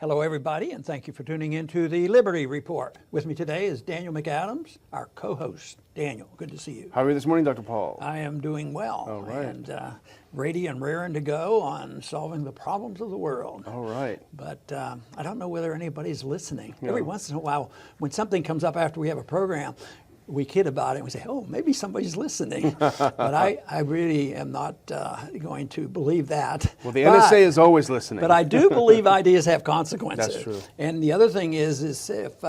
Hello, everybody, and thank you for tuning in to the Liberty Report. With me today is Daniel McAdams, our co-host. Daniel, good to see you. How are you this morning, Dr. Paul? I am doing well. All right. And ready and raring to go on solving the problems of the world. All right. But I don't know whether anybody's listening. Every once in a while, when something comes up after we have a program, we kid about it and we say, oh, maybe somebody's listening. But I really am not going to believe that. Well, the NSA is always listening. But I do believe ideas have consequences. That's true. And the other thing is if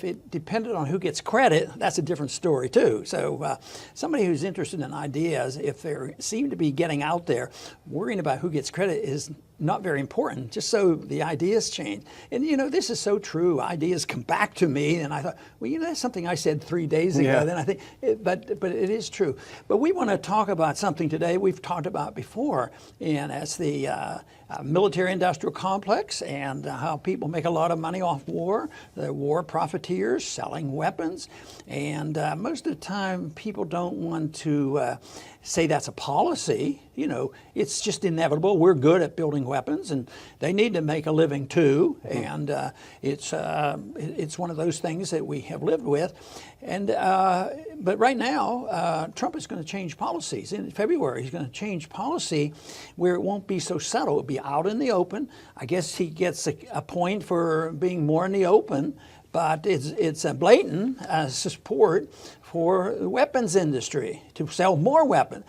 it depended on who gets credit, that's a different story too. So somebody who's interested in ideas, if they seem to be getting out there, worrying about who gets credit is not very important, just so the ideas change. And you know, this is so true. Ideas come back to me, and I thought, well, you know, that's something I said 3 days ago. Yeah. Then I think, but it is true. But we want to talk about something today we've talked about before, and that's the military-industrial complex and how people make a lot of money off war, the war profiteers selling weapons. And most of the time, people don't want to say that's a policy. You know, it's just inevitable. We're good at building weapons, and they need to make a living too. And it's one of those things that we have lived with. And but right now, Trump is going to change policies. In February, he's going to change policy where it won't be so subtle. It'll be out in the open. I guess he gets a point for being more in the open, but it's a blatant support for the weapons industry to sell more weapons.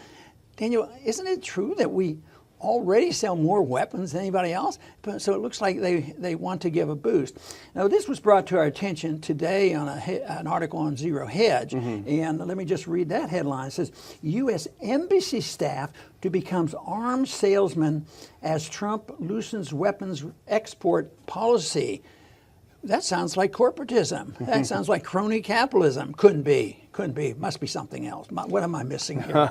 Daniel, isn't it true that we already sell more weapons than anybody else? So it looks like they want to give a boost. Now, this was brought to our attention today on an article on Zero Hedge. And let me just read that headline. It says, U.S. Embassy staff to becomes arms salesman as Trump loosens weapons export policy. That sounds like corporatism. That sounds like crony capitalism. Couldn't be. Must be something else. What am I missing here?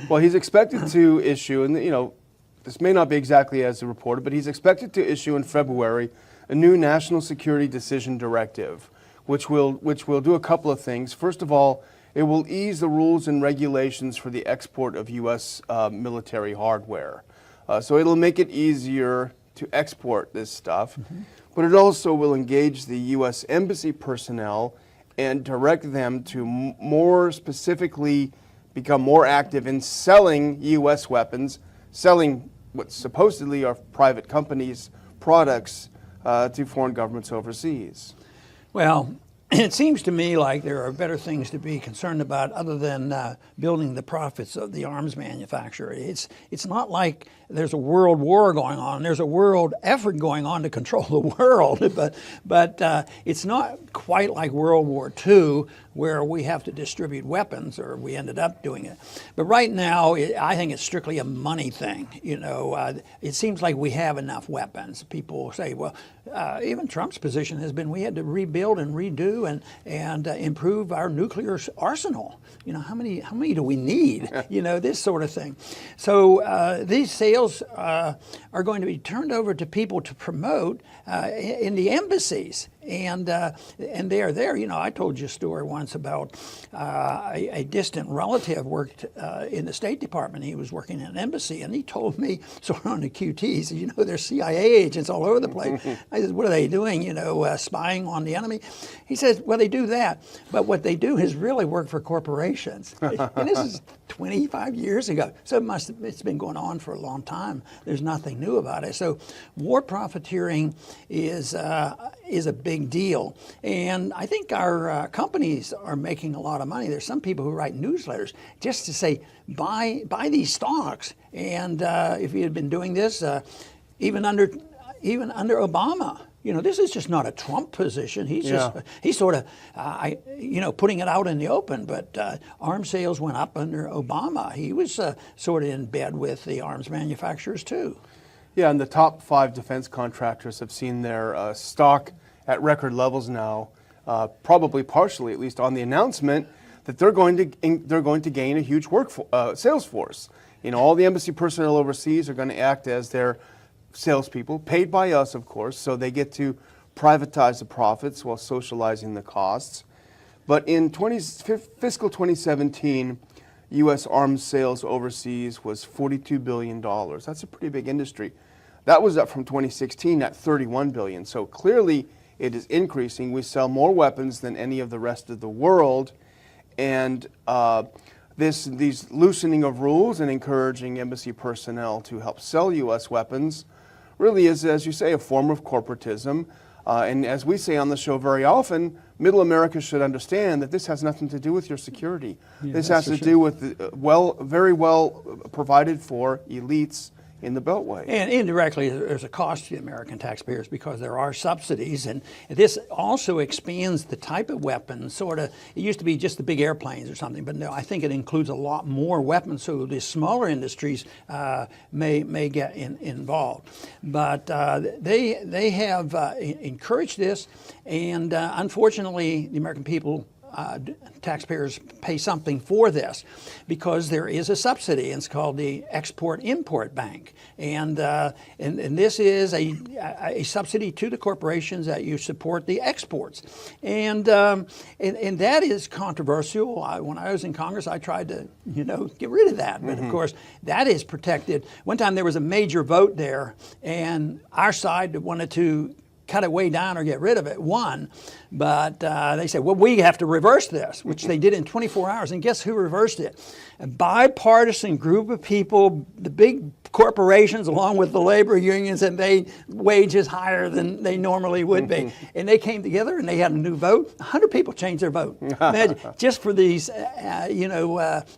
Well, he's expected to issue, and you know, this may not be exactly as reported, but he's expected to issue in February a new national security decision directive, which will do a couple of things. First of all, it will ease the rules and regulations for the export of U.S. Military hardware. So it'll make it easier to export this stuff. But it also will engage the U.S. Embassy personnel and direct them to more specifically become more active in selling U.S. weapons, selling what supposedly are private companies' products to foreign governments overseas. Well, it seems to me like there are better things to be concerned about other than building the profits of the arms manufacturer. It's not like there's a world war going on. There's a world effort going on to control the world, but it's not quite like World War II, where we have to distribute weapons, or we ended up doing it. But right now, I think it's strictly a money thing. You know, it seems like we have enough weapons. People say, well, even Trump's position has been we had to rebuild and redo and improve our nuclear arsenal. You know, how many do we need? You know, this sort of thing. So these sales are going to be turned over to people to promote in the embassies. And they are there. You know, I told you a story once about a distant relative worked in the State Department. He was working in an embassy, and he told me, sort of on the QT, he said, you know, there's CIA agents all over the place. I said, what are they doing, you know, spying on the enemy? He says, well, they do that, but what they do is really work for corporations. And this is 25 years ago. So it's been going on for a long time. There's nothing new about it. So war profiteering is a big deal. And I think our companies are making a lot of money. There's some people who write newsletters just to say, buy these stocks. And if you had been doing this, even under Obama, you know, this is just not a Trump position. He's sort of, you know, putting it out in the open. But arms sales went up under Obama. He was sort of in bed with the arms manufacturers too. Yeah, and the top 5 defense contractors have seen their stock at record levels now, probably partially, at least, on the announcement that they're going to gain a huge sales force. You know, all the embassy personnel overseas are going to act as their salespeople, paid by us, of course, so they get to privatize the profits while socializing the costs. But in fiscal 2017, U.S. arms sales overseas was $42 billion. That's a pretty big industry. That was up from 2016 at $31 billion. So clearly it is increasing. We sell more weapons than any of the rest of the world. And these loosening of rules and encouraging embassy personnel to help sell U.S. weapons really is, as you say, a form of corporatism. And as we say on the show very often, Middle America should understand that this has nothing to do with your security. This has to do with very well provided for elites in the Beltway. And indirectly, there's a cost to the American taxpayers because there are subsidies, and this also expands the type of weapons. Sort of, it used to be just the big airplanes or something, but no, I think it includes a lot more weapons. So the smaller industries may get involved, but they have encouraged this, and unfortunately, the American people. Taxpayers pay something for this because there is a subsidy. It's called the Export-Import Bank, and this is a subsidy to the corporations that you support the exports, and that is controversial. When I was in Congress, I tried to get rid of that, but of course that is protected. One time there was a major vote there, and our side wanted to cut it way down or get rid of it, won. But they said, well, we have to reverse this, which they did in 24 hours. And guess who reversed it? A bipartisan group of people, the big corporations along with the labor unions, and they wages higher than they normally would be. And they came together and they had a new vote. 100 people changed their vote. Imagine, just for these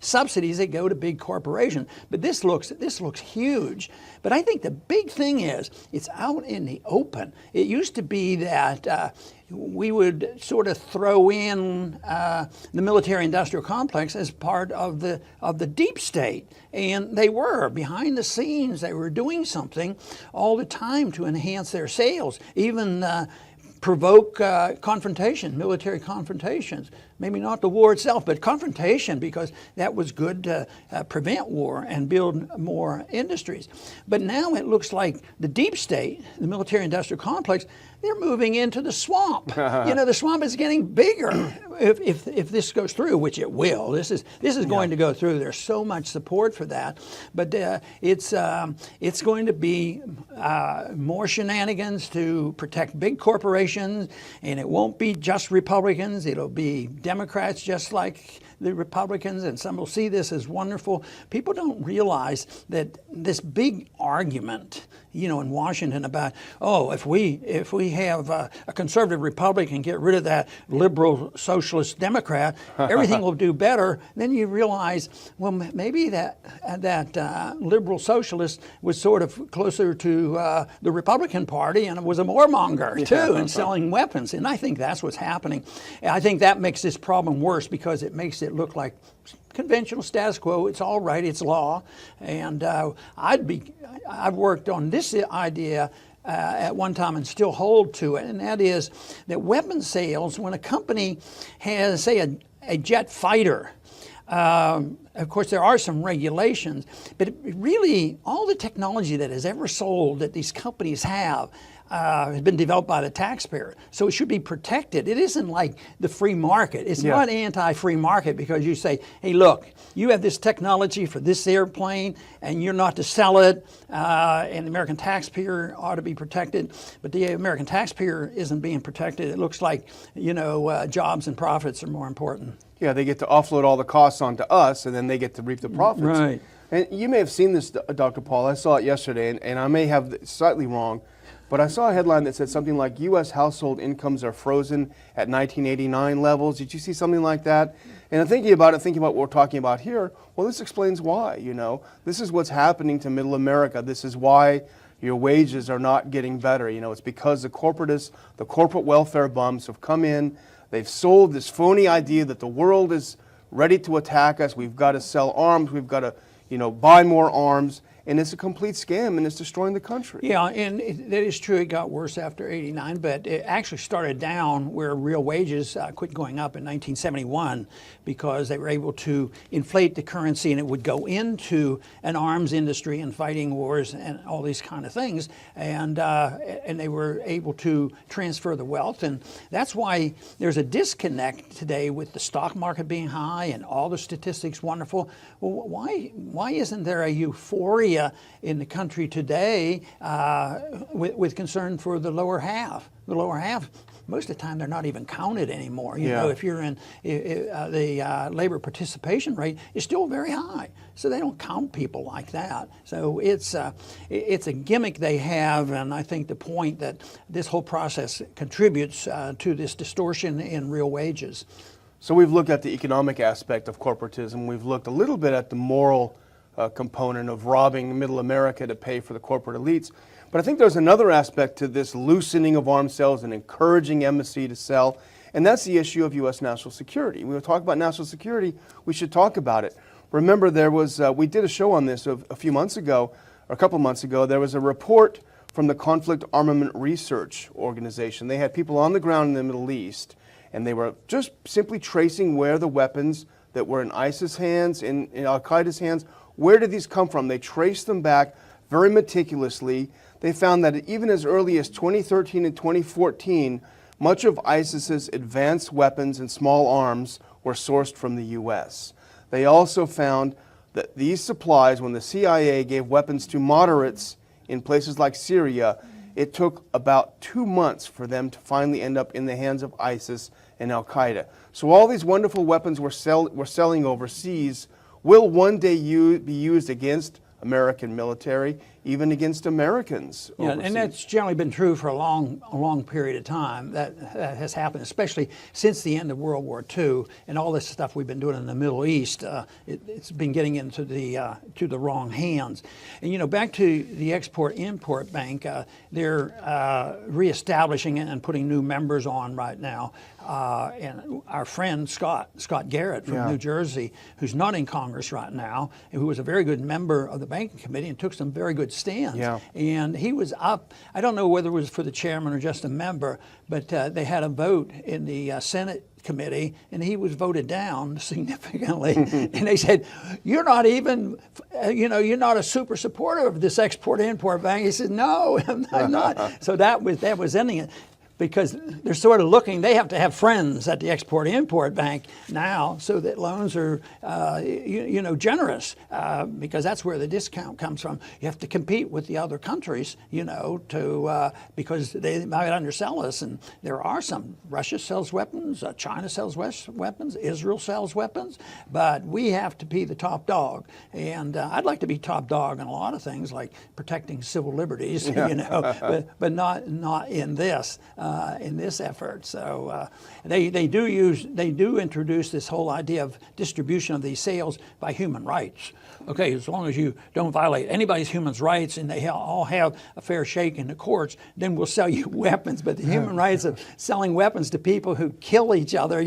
subsidies that go to big corporations. But this looks huge. But I think the big thing is it's out in the open. It used to be that we would sort of throw in the military-industrial complex as part of the deep state, and they were behind the scenes. They were doing something all the time to enhance their sales, even provoke confrontation, military confrontations. Maybe not the war itself, but confrontation, because that was good to prevent war and build more industries. But now it looks like the deep state, the military-industrial complex, they're moving into the swamp. The swamp is getting bigger if this goes through, which it will. This is going to go through. There's so much support for that, but it's going to be more shenanigans to protect big corporations, and it won't be just Republicans. It'll be Democrats just like the Republicans, and some will see this as wonderful. People don't realize that this big argument, in Washington about, if we have a conservative Republican, get rid of that liberal socialist Democrat, everything will do better. Then you realize, well, maybe that liberal socialist was sort of closer to the Republican Party and was a warmonger too, and selling weapons. And I think that's what's happening. And I think that makes this problem worse because it makes it look like conventional status quo. It's all right. It's law. And I've worked on this idea at one time and still hold to it, and that is that weapons sales, when a company has, say, a jet fighter, of course, there are some regulations, but really all the technology that is ever sold that these companies have has been developed by the taxpayer. So it should be protected. It isn't like the free market. It's not anti-free market because you say, hey, look, you have this technology for this airplane and you're not to sell it, and the American taxpayer ought to be protected. But the American taxpayer isn't being protected. It looks like, jobs and profits are more important. Yeah, they get to offload all the costs onto us, and then they get to reap the profits. Right. And you may have seen this, Dr. Paul. I saw it yesterday, and I may have it slightly wrong, but I saw a headline that said something like U.S. household incomes are frozen at 1989 levels. Did you see something like that? And thinking about what we're talking about here, well, this explains why, This is what's happening to middle America. This is why your wages are not getting better. It's because the corporate welfare bums have come in. They've sold this phony idea that the world is ready to attack us. We've got to sell arms. We've got to, buy more arms. And it's a complete scam, and it's destroying the country. Yeah, and that is true. It got worse after '89, but it actually started down where real wages quit going up in 1971 because they were able to inflate the currency, and it would go into an arms industry and fighting wars and all these kind of things, and they were able to transfer the wealth, and that's why there's a disconnect today with the stock market being high and all the statistics wonderful. Well, why isn't there a euphoria area in the country today with concern for the lower half. The lower half, most of the time, they're not even counted anymore. You know, if you're in the labor participation rate is still very high, so they don't count people like that. So it's a gimmick they have, and I think the point that this whole process contributes to this distortion in real wages. So we've looked at the economic aspect of corporatism. We've looked a little bit at the moral component of robbing middle America to pay for the corporate elites. But I think there's another aspect to this loosening of arms sales and encouraging embassy to sell, and that's the issue of U.S. national security. When we talk about national security, we should talk about it. Remember, there was we did a show on this a few months ago, or a couple months ago. There was a report from the Conflict Armament Research Organization. They had people on the ground in the Middle East, and they were just simply tracing where the weapons that were in ISIS hands, in Al-Qaeda's hands, where did these come from? They traced them back very meticulously. They found that even as early as 2013 and 2014, much of ISIS's advanced weapons and small arms were sourced from the U.S. They also found that these supplies, when the CIA gave weapons to moderates in places like Syria, it took about 2 months for them to finally end up in the hands of ISIS and Al-Qaeda. So all these wonderful weapons we're selling overseas will one day be used against American military, even against Americans overseas. Yeah, and that's generally been true for a long period of time. That has happened, especially since the end of World War II, and all this stuff we've been doing in the Middle East. It's been getting into the wrong hands. And you know, back to the Export-Import Bank, they're reestablishing it and putting new members on right now. And our friend Scott Garrett from New Jersey, who's not in Congress right now, and who was a very good member of the banking committee and took some very good stands. Yeah. And he was up, I don't know whether it was for the chairman or just a member, but they had a vote in the Senate committee, and he was voted down significantly. And they said, "You're not even, you're not a super supporter of this Export-Import Bank." He said, "No, I'm not." So that was ending it. Because they're sort of looking, they have to have friends at the Export-Import Bank now so that loans are, generous, because that's where the discount comes from. You have to compete with the other countries, because they might undersell us. And there are some. Russia sells weapons, China sells weapons, Israel sells weapons, but we have to be the top dog. And I'd like to be top dog in a lot of things, like protecting civil liberties, but not in this. In this effort. So they do introduce this whole idea of distribution of these sales by human rights. Okay, as long as you don't violate anybody's human rights and they all have a fair shake in the courts, then we'll sell you weapons. But the human rights of selling weapons to people who kill each other,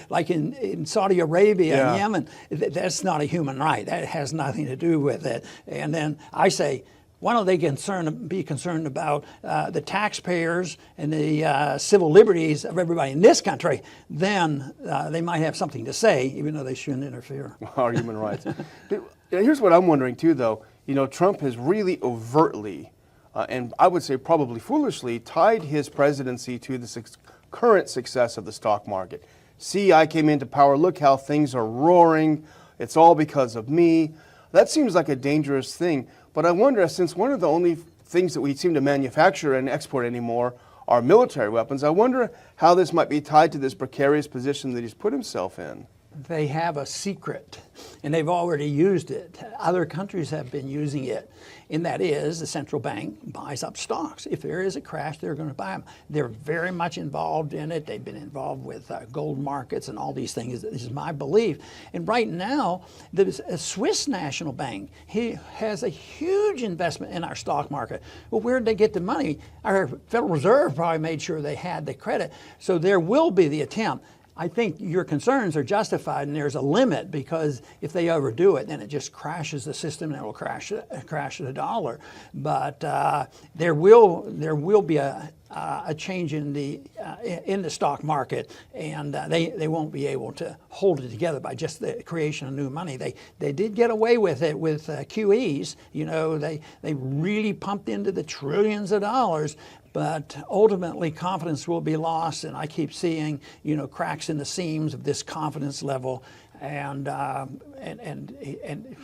like in Saudi Arabia and Yemen, that's not a human right. That has nothing to do with it. And then I say, why don't they be concerned about the taxpayers and the civil liberties of everybody in this country? Then they might have something to say, even though they shouldn't interfere. Our human rights. Here's what I'm wondering too, though. Trump has really overtly, and I would say probably foolishly, tied his presidency to the current success of the stock market. See, I came into power. Look how things are roaring. It's all because of me. That seems like a dangerous thing. But I wonder, since one of the only things that we seem to manufacture and export anymore are military weapons, I wonder how this might be tied to this precarious position that he's put himself in. They have a secret, and they've already used it. Other countries have been using it, and that is the central bank buys up stocks. If there is a crash, they're going to buy them. They're very much involved in it. They've been involved with gold markets and all these things. This is my belief. And right now, the Swiss National Bank, he has a huge investment in our stock market. Well, where did they get the money? Our Federal Reserve probably made sure they had the credit. So there will be the attempt. I think your concerns are justified, and there's a limit, because if they overdo it, then it just crashes the system and it will crash the dollar. But there will be a change in the stock market, and they won't be able to hold it together by just the creation of new money. They did get away with it with QEs. They really pumped into the trillions of dollars. but ultimately confidence will be lost, and I keep seeing, cracks in the seams of this confidence level, and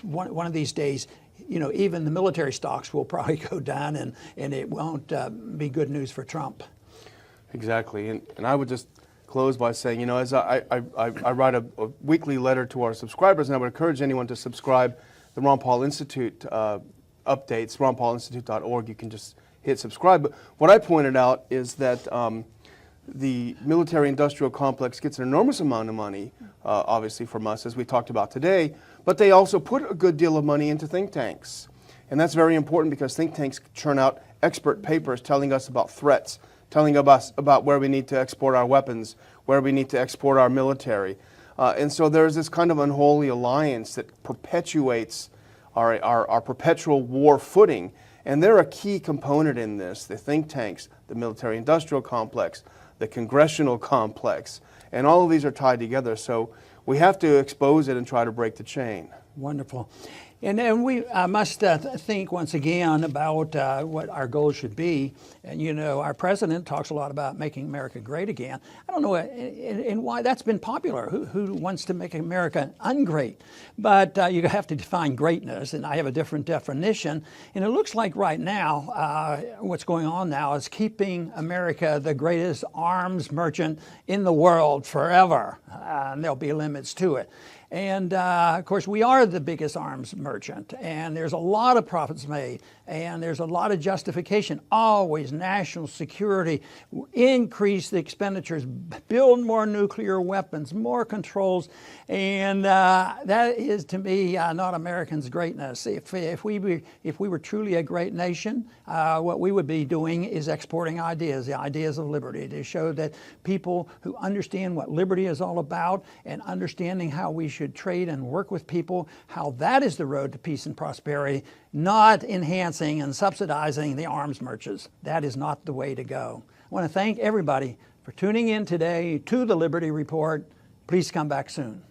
one of these days, even the military stocks will probably go down, and it won't be good news for Trump. Exactly, and I would just close by saying, as I write a weekly letter to our subscribers, and I would encourage anyone to subscribe. The Ron Paul Institute updates, ronpaulinstitute.org. You can just hit subscribe. But what I pointed out is that the military-industrial complex gets an enormous amount of money, obviously from us, as we talked about today, but they also put a good deal of money into think tanks. And that's very important because think tanks churn out expert papers telling us about threats, telling us about where we need to export our weapons, where we need to export our military. And so there's this kind of unholy alliance that perpetuates our perpetual war footing. And they're a key component in this, the think tanks, the military-industrial complex, the congressional complex. And all of these are tied together. So we have to expose it and try to break the chain. Wonderful. And we must think once again about what our goals should be. And our president talks a lot about making America great again. I don't know and why that's been popular. Who wants to make America ungreat? But you have to define greatness, and I have a different definition. And it looks like right now, what's going on now is keeping America the greatest arms merchant in the world forever. And there'll be limits to it. And of course, we are the biggest arms merchant, and there's a lot of profits made, and there's a lot of justification. Always national security, increase the expenditures, build more nuclear weapons, more controls, and that is, to me, not Americans' greatness. If we were truly a great nation, what we would be doing is exporting ideas, the ideas of liberty, to show that people who understand what liberty is all about and understanding how we should trade and work with people, how that is the road to peace and prosperity, not enhancing and subsidizing the arms merchants. That is not the way to go. I want to thank everybody for tuning in today to the Liberty Report. Please come back soon.